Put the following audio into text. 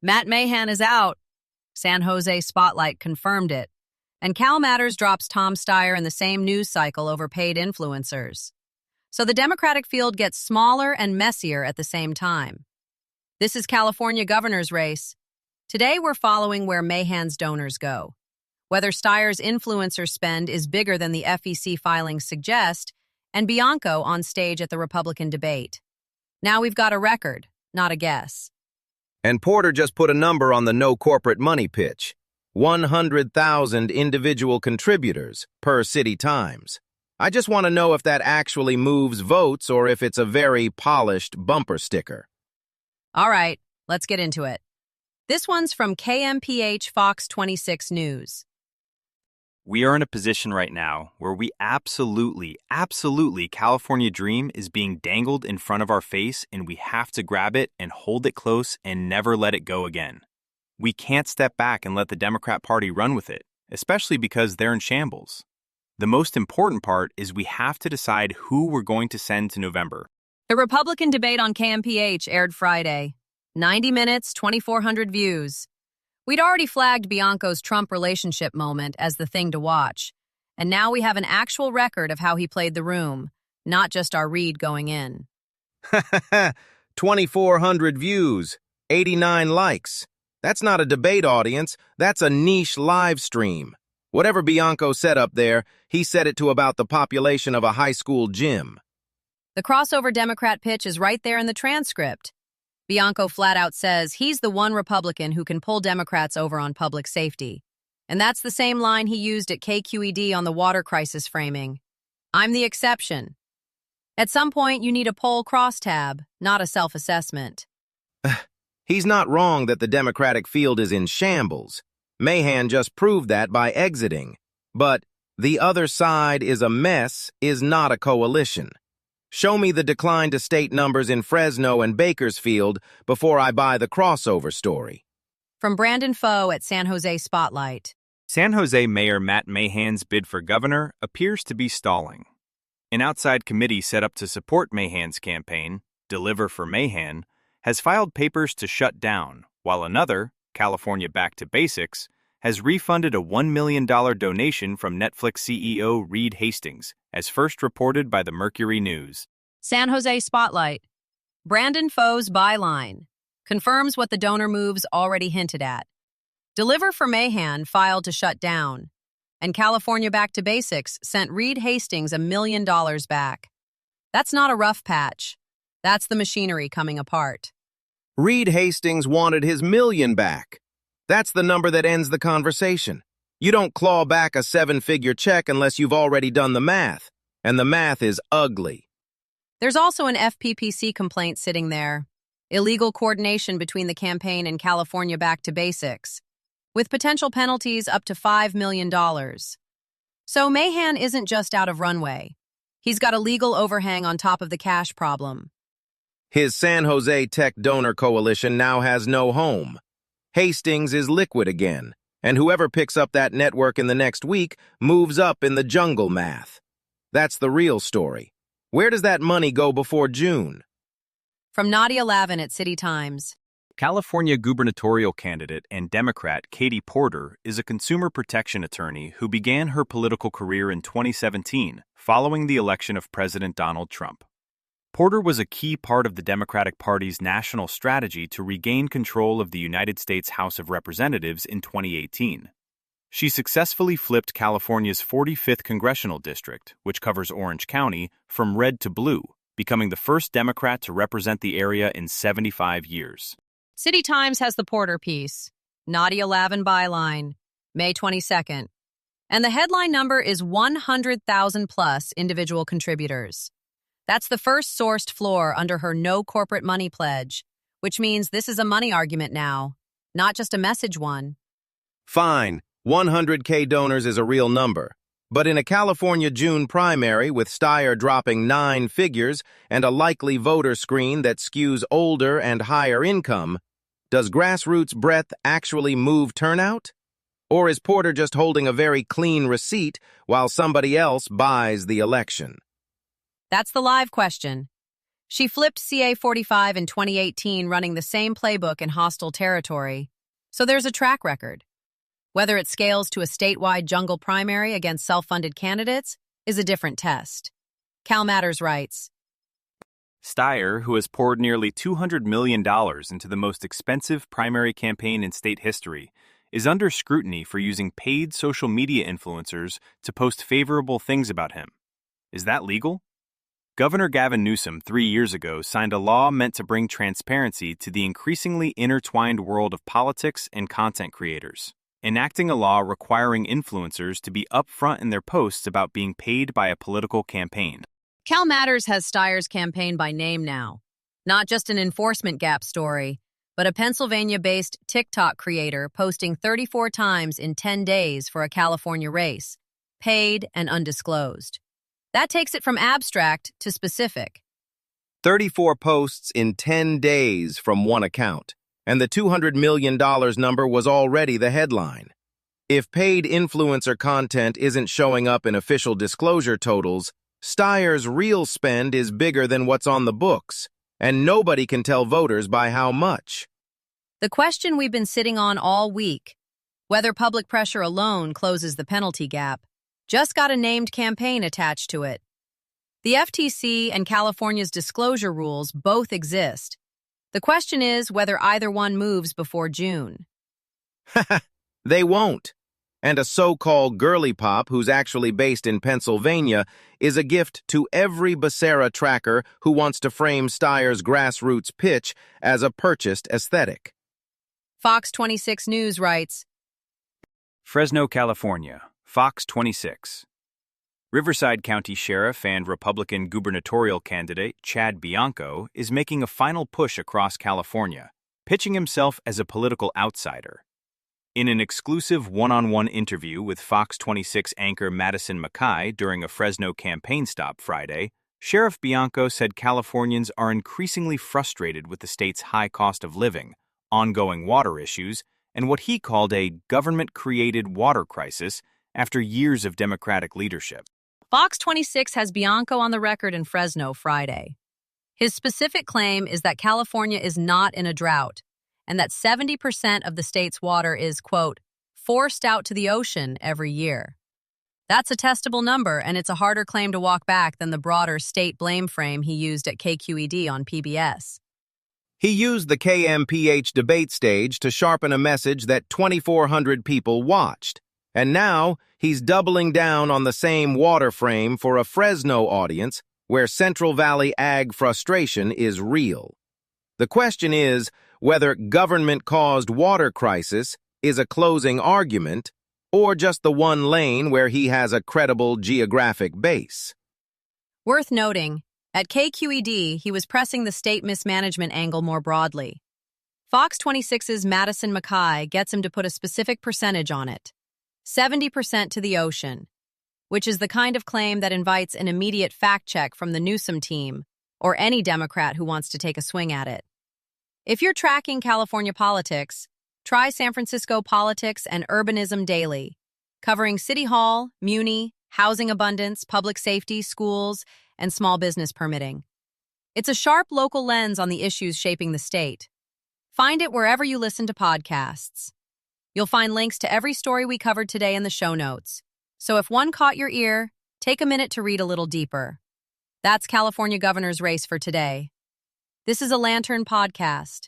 Matt Mahan is out. San Jose Spotlight confirmed it. And CalMatters drops Tom Steyer in the same news cycle over paid influencers. So the Democratic field gets smaller and messier at the same time. This is California governor's race. Today we're following where Mahan's donors go. Whether Steyer's influencer spend is bigger than the FEC filings suggest, and Bianco on stage at the Republican debate. Now we've got a record, not a guess. And Porter just put a number on the no corporate money pitch. 100,000 individual contributors per City Times. I just want to know if that actually moves votes or if it's a very polished bumper sticker. All right, let's get into it. This one's from KMPH Fox 26 News. We are in a position right now where we absolutely, California dream is being dangled in front of our face, and we have to grab it and hold it close and never let it go again. We can't step back and let the Democrat Party run with it, especially because they're in shambles. The most important part is we have to decide who we're going to send to November. The Republican debate on KMPH aired Friday. 90 minutes, 2,400 views. We'd already flagged Bianco's Trump relationship moment as the thing to watch, and now we have an actual record of how he played the room, not just our read going in. 2,400 views, 89 likes. That's not a debate audience, that's a niche live stream. Whatever Bianco said up there, he said it to about the population of a high school gym. The crossover Democrat pitch is right there in the transcript. Bianco flat out says he's the one Republican who can pull Democrats over on public safety. And that's the same line he used at KQED on the water crisis framing. I'm the exception. At some point, you need a poll crosstab, not a self-assessment. He's not wrong that the Democratic field is in shambles. Mahan just proved that by exiting. But the other side is a mess is not a coalition. Show me the decline to state numbers in Fresno and Bakersfield before I buy the crossover story. From Brandon Foe at San Jose Spotlight. San Jose Mayor Matt Mahan's bid for governor appears to be stalling. An outside committee set up to support Mahan's campaign, Deliver for Mahan, has filed papers to shut down, while another, California Back to Basics, has refunded a $1 million donation from Netflix CEO Reed Hastings, as first reported by the Mercury News. San Jose Spotlight. Brandon Foe's byline confirms what the donor moves already hinted at. Deliver for Mahan filed to shut down, and California Back to Basics sent Reed Hastings $1 million back. That's not a rough patch. That's the machinery coming apart. Reed Hastings wanted his million back. That's the number that ends the conversation. You don't claw back a 7-figure check unless you've already done the math, and the math is ugly. There's also an FPPC complaint sitting there. Illegal coordination between the campaign and California Back to Basics, with potential penalties up to $5 million. So Mahan isn't just out of runway. He's got a legal overhang on top of the cash problem. His San Jose Tech Donor Coalition now has no home. Hastings is liquid again, and whoever picks up that network in the next week moves up in the jungle math. That's the real story. Where does that money go before June? From Nadia Lavin at City Times. California gubernatorial candidate and Democrat Katie Porter is a consumer protection attorney who began her political career in 2017 following the election of President Donald Trump. Porter was a key part of the Democratic Party's national strategy to regain control of the United States House of Representatives in 2018. She successfully flipped California's 45th congressional district, which covers Orange County, from red to blue, becoming the first Democrat to represent the area in 75 years. City Times has the Porter piece, Nadia Lavin byline, May 22nd. And the headline number is 100,000 plus individual contributors. That's the first sourced floor under her no corporate money pledge, which means this is a money argument now, not just a message one. Fine, 100K donors is a real number. But in a California June primary with Steyer dropping 9 figures and a likely voter screen that skews older and higher income, does grassroots breadth actually move turnout? Or is Porter just holding a very clean receipt while somebody else buys the election? That's the live question. She flipped CA45 in 2018, running the same playbook in hostile territory, so there's a track record. Whether it scales to a statewide jungle primary against self-funded candidates is a different test. CalMatters writes, Steyer, who has poured nearly $200 million into the most expensive primary campaign in state history, is under scrutiny for using paid social media influencers to post favorable things about him. Is that legal? Governor Gavin Newsom 3 years ago signed a law meant to bring transparency to the increasingly intertwined world of politics and content creators, enacting a law requiring influencers to be upfront in their posts about being paid by a political campaign. CalMatters has Steyer's campaign by name now. Not just an enforcement gap story, but a Pennsylvania-based TikTok creator posting 34 times in 10 days for a California race, paid and undisclosed. That takes it from abstract to specific. 34 posts in 10 days from one account, and the $200 million number was already the headline. If paid influencer content isn't showing up in official disclosure totals, Steyer's real spend is bigger than what's on the books, and nobody can tell voters by how much. The question we've been sitting on all week, whether public pressure alone closes the penalty gap, just got a named campaign attached to it. The FTC and California's disclosure rules both exist. The question is whether either one moves before June. They won't. And a so-called girly pop who's actually based in Pennsylvania is a gift to every Becerra tracker who wants to frame Steyer's grassroots pitch as a purchased aesthetic. Fox 26 News writes, Fresno, California, Fox 26. Riverside County Sheriff and Republican gubernatorial candidate Chad Bianco is making a final push across California, pitching himself as a political outsider. In an exclusive one-on-one interview with Fox 26 anchor Madison Mackay during a Fresno campaign stop Friday, Sheriff Bianco said Californians are increasingly frustrated with the state's high cost of living, ongoing water issues, and what he called a government-created water crisis after years of Democratic leadership. Fox 26 has Bianco on the record in Fresno Friday. His specific claim is that California is not in a drought, and that 70% of the state's water is, quote, forced out to the ocean every year. That's a testable number, and it's a harder claim to walk back than the broader state blame frame he used at KQED on PBS. He used the KMPH debate stage to sharpen a message that 2,400 people watched, and now he's doubling down on the same water frame for a Fresno audience where Central Valley ag frustration is real. The question is whether government-caused water crisis is a closing argument or just the one lane where he has a credible geographic base. Worth noting, at KQED, he was pressing the state mismanagement angle more broadly. Fox 26's Madison Mackay gets him to put a specific percentage on it, 70% to the ocean, which is the kind of claim that invites an immediate fact check from the Newsom team or any Democrat who wants to take a swing at it. If you're tracking California politics, try San Francisco Politics and Urbanism Daily, covering City Hall, Muni, housing abundance, public safety, schools, and small business permitting. It's a sharp local lens on the issues shaping the state. Find it wherever you listen to podcasts. You'll find links to every story we covered today in the show notes. So if one caught your ear, take a minute to read a little deeper. That's California governor's race for today. This is a Lantern podcast.